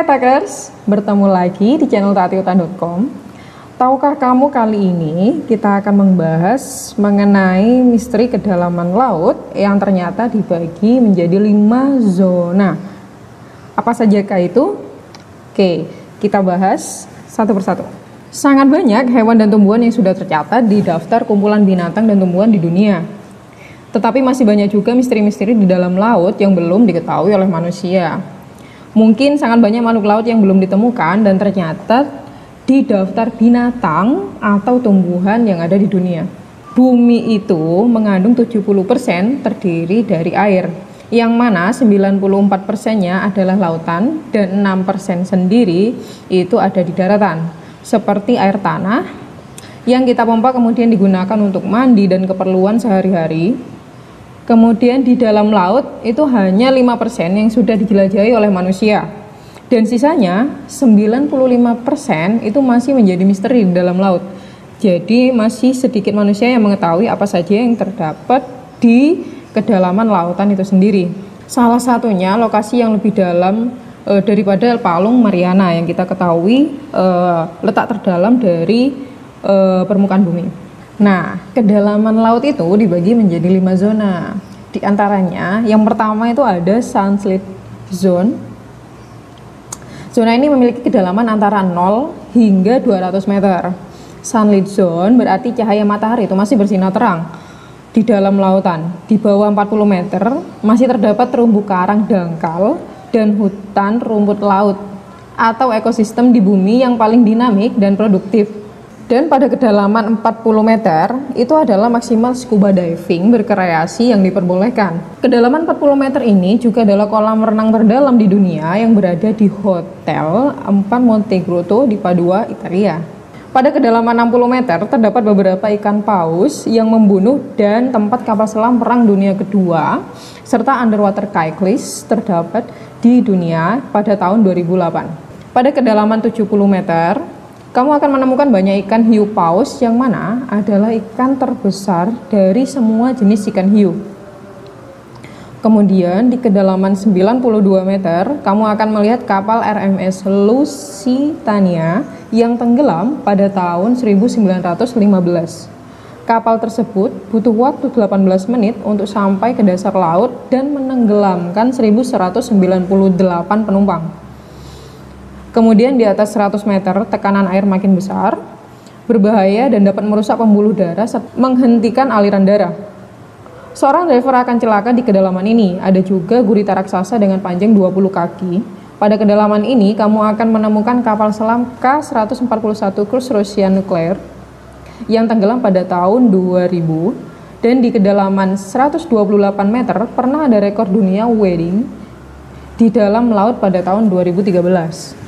Hai Takers, bertemu lagi di channel taatiutan.com. Tahukah kamu kali ini kita akan membahas mengenai misteri kedalaman laut yang ternyata dibagi menjadi 5 zona. Apa sajakah itu? Oke, kita bahas satu persatu. Sangat banyak hewan dan tumbuhan yang sudah tercatat di daftar kumpulan binatang dan tumbuhan di dunia. Tetapi masih banyak juga misteri-misteri di dalam laut yang belum diketahui oleh manusia. Mungkin sangat banyak makhluk laut yang belum ditemukan dan ternyata di daftar binatang atau tumbuhan yang ada di dunia. Bumi itu mengandung 70% terdiri dari air, yang mana 94%-nya adalah lautan dan 6% sendiri itu ada di daratan, seperti air tanah yang kita pompa kemudian digunakan untuk mandi dan keperluan sehari-hari. Kemudian di dalam laut itu hanya 5% yang sudah dijelajahi oleh manusia. Dan sisanya 95% itu masih menjadi misteri di dalam laut. Jadi masih sedikit manusia yang mengetahui apa saja yang terdapat di kedalaman lautan itu sendiri. Salah satunya lokasi yang lebih dalam daripada Palung Mariana yang kita ketahui letak terdalam dari permukaan bumi. Nah, kedalaman laut itu dibagi menjadi 5 zona. Di antaranya, yang pertama itu ada Sunlit Zone. Zona ini memiliki kedalaman antara 0 hingga 200 meter. Sunlit Zone berarti cahaya matahari itu masih bersinar terang di dalam lautan. Di bawah 40 meter masih terdapat terumbu karang dangkal dan hutan rumput laut atau ekosistem di bumi yang paling dinamik dan produktif. Dan pada kedalaman 40 meter itu adalah maksimal scuba diving berkreasi yang diperbolehkan. Kedalaman 40 meter ini juga adalah kolam renang terdalam di dunia yang berada di Hotel 4 Montegrotto di Padua, Italia. Pada kedalaman 60 meter terdapat beberapa ikan paus yang membunuh dan tempat kapal selam Perang Dunia Kedua serta underwater cyclist terdapat di dunia pada tahun 2008. Pada kedalaman 70 meter kamu akan menemukan banyak ikan hiu paus yang mana adalah ikan terbesar dari semua jenis ikan hiu. Kemudian di kedalaman 92 meter, kamu akan melihat kapal RMS Lusitania yang tenggelam pada tahun 1915. Kapal tersebut butuh waktu 18 menit untuk sampai ke dasar laut dan menenggelamkan 1198 penumpang. Kemudian di atas 100 meter tekanan air makin besar, berbahaya dan dapat merusak pembuluh darah serta menghentikan aliran darah. Seorang driver akan celaka di kedalaman ini. Ada juga gurita raksasa dengan panjang 20 kaki. Pada kedalaman ini kamu akan menemukan kapal selam K-141 Cruise Russian Nuclear yang tenggelam pada tahun 2000. Dan di kedalaman 128 meter pernah ada rekor dunia wading di dalam laut pada tahun 2013.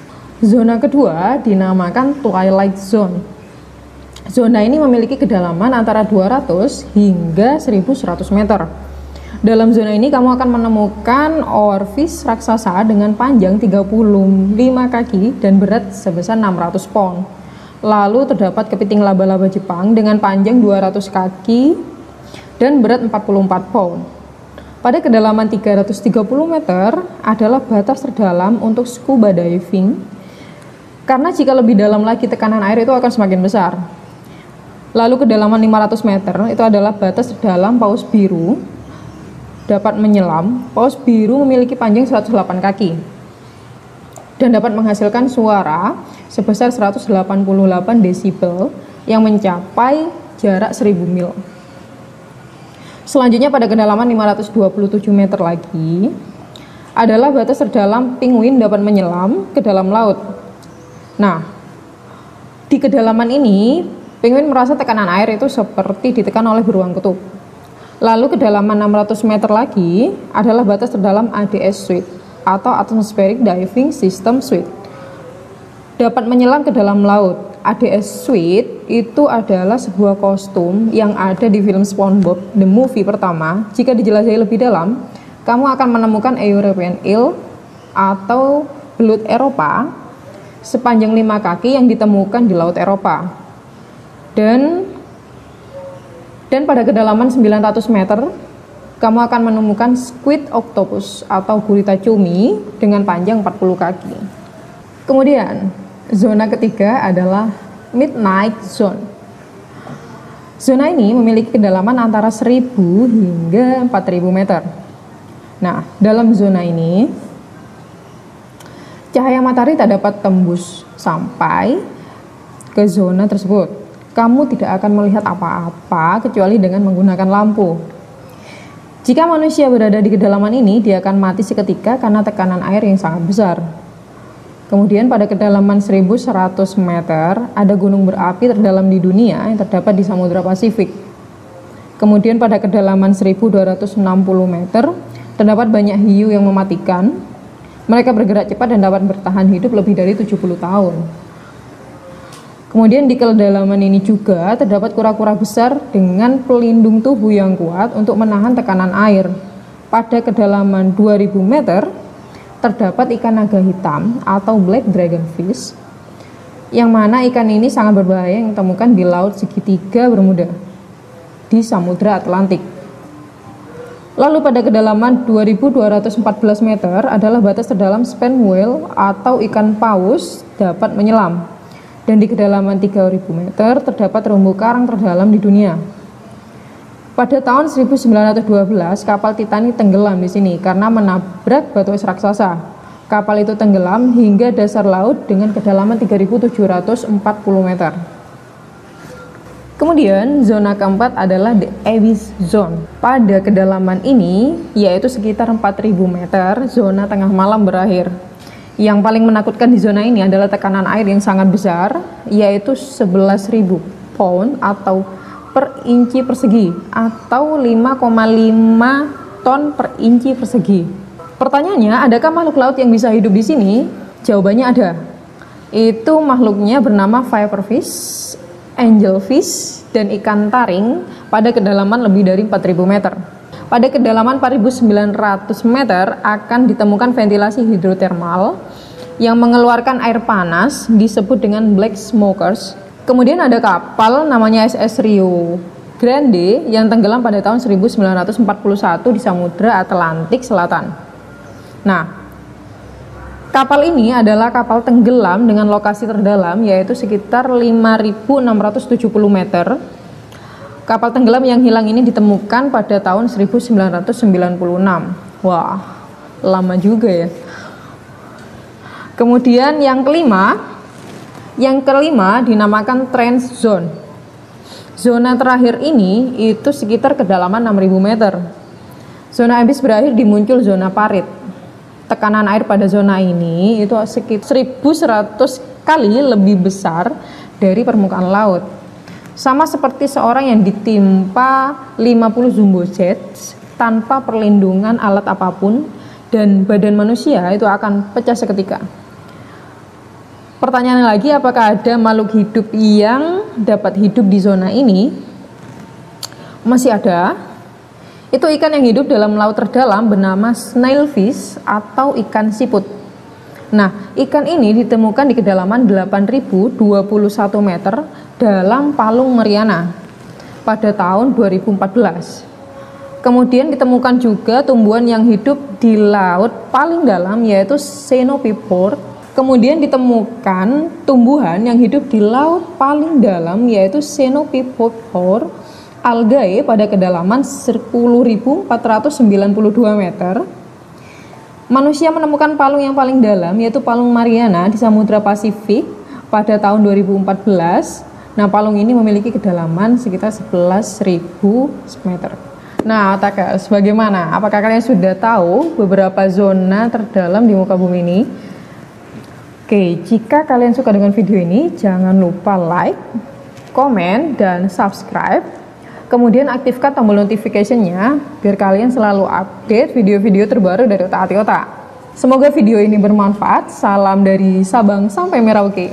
Zona kedua dinamakan Twilight Zone. Zona ini memiliki kedalaman antara 200 hingga 1100 meter. Dalam zona ini kamu akan menemukan oarfish raksasa dengan panjang 35 kaki dan berat sebesar 600 pound. Lalu terdapat kepiting laba-laba Jepang dengan panjang 200 kaki dan berat 44 pound. Pada kedalaman 330 meter adalah batas terdalam untuk scuba diving. Karena jika lebih dalam lagi tekanan air itu akan semakin besar. Lalu kedalaman 500 meter itu adalah batas terdalam paus biru dapat menyelam. Paus biru memiliki panjang 108 kaki dan dapat menghasilkan suara sebesar 188 desibel yang mencapai jarak 1000 mil. Selanjutnya pada kedalaman 527 meter lagi adalah batas terdalam penguin dapat menyelam ke dalam laut. Nah, di kedalaman ini, penguin merasa tekanan air itu seperti ditekan oleh beruang kutub. Lalu kedalaman 600 meter lagi adalah batas terdalam ADS Suite atau Atmospheric Diving System Suite. Dapat menyelam ke dalam laut. ADS Suite itu adalah sebuah kostum yang ada di film SpongeBob The Movie pertama. Jika dijelajahi lebih dalam, kamu akan menemukan European eel atau belut Eropa sepanjang 5 kaki yang ditemukan di Laut Eropa. Dan pada kedalaman 900 meter, kamu akan menemukan squid octopus atau gurita cumi dengan panjang 40 kaki. Kemudian, zona ketiga adalah midnight zone. Zona ini memiliki kedalaman antara 1000 hingga 4000 meter. Nah, dalam zona ini, cahaya matahari tak dapat tembus sampai ke zona tersebut. Kamu tidak akan melihat apa-apa kecuali dengan menggunakan lampu. Jika manusia berada di kedalaman ini, dia akan mati seketika karena tekanan air yang sangat besar. Kemudian pada kedalaman 1100 meter, ada gunung berapi terdalam di dunia yang terdapat di Samudra Pasifik. Kemudian pada kedalaman 1260 meter, terdapat banyak hiu yang mematikan. Mereka bergerak cepat dan dapat bertahan hidup lebih dari 70 tahun. Kemudian di kedalaman ini juga terdapat kura-kura besar dengan pelindung tubuh yang kuat untuk menahan tekanan air. Pada kedalaman 2000 meter, terdapat ikan naga hitam atau black dragonfish, yang mana ikan ini sangat berbahaya yang ditemukan di Laut Segitiga Bermuda di Samudra Atlantik. Lalu pada kedalaman 2214 meter adalah batas terdalam sperm whale atau ikan paus dapat menyelam. Dan di kedalaman 3000 meter terdapat terumbu karang terdalam di dunia. Pada tahun 1912, kapal Titanic tenggelam di sini karena menabrak batu es raksasa. Kapal itu tenggelam hingga dasar laut dengan kedalaman 3740 meter. Kemudian zona keempat adalah the abyss zone. Pada kedalaman ini, yaitu sekitar 4000 meter, zona tengah malam berakhir. Yang paling menakutkan di zona ini adalah tekanan air yang sangat besar, yaitu 11.000 pound atau per inci persegi atau 5,5 ton per inci persegi. Pertanyaannya, adakah makhluk laut yang bisa hidup di sini? Jawabannya ada. Itu makhluknya bernama viperfish, angelfish, dan ikan taring pada kedalaman lebih dari 4.000 meter. Pada kedalaman 4.900 meter akan ditemukan ventilasi hidrotermal yang mengeluarkan air panas disebut dengan black smokers. Kemudian ada kapal namanya SS Rio Grande yang tenggelam pada tahun 1941 di Samudra Atlantik Selatan. Nah, kapal ini adalah kapal tenggelam dengan lokasi terdalam yaitu sekitar 5.670 meter. Kapal tenggelam yang hilang ini ditemukan pada tahun 1996. Wah, lama juga ya. Kemudian yang kelima dinamakan trans zone. Zona terakhir ini itu sekitar kedalaman 6.000 meter. Zona abyss berakhir di muncul zona parit. Tekanan air pada zona ini itu sekitar 1.100 kali lebih besar dari permukaan laut. Sama seperti seorang yang ditimpa 50 jumbo jets tanpa perlindungan alat apapun, dan badan manusia itu akan pecah seketika. Pertanyaan lagi, apakah ada makhluk hidup yang dapat hidup di zona ini? Masih ada. Itu ikan yang hidup dalam laut terdalam bernama snailfish atau ikan siput. Nah, ikan ini ditemukan di kedalaman 8.021 meter dalam Palung Mariana pada tahun 2014. Kemudian ditemukan juga tumbuhan yang hidup di laut paling dalam yaitu Xenopipore. Kemudian ditemukan tumbuhan yang hidup di laut paling dalam yaitu Xenopipore algae pada kedalaman 10.492 meter. Manusia menemukan palung yang paling dalam yaitu Palung Mariana di Samudra Pasifik pada tahun 2014. Nah, palung ini memiliki kedalaman sekitar 11.000 meter. Nah, otakers, bagaimana? Apakah kalian sudah tahu beberapa zona terdalam di muka bumi ini? Oke, jika kalian suka dengan video ini, jangan lupa like, komen, dan subscribe. Kemudian aktifkan tombol notification-nya biar kalian selalu update video-video terbaru dari Otak Ati Otak. Semoga video ini bermanfaat. Salam dari Sabang sampai Merauke.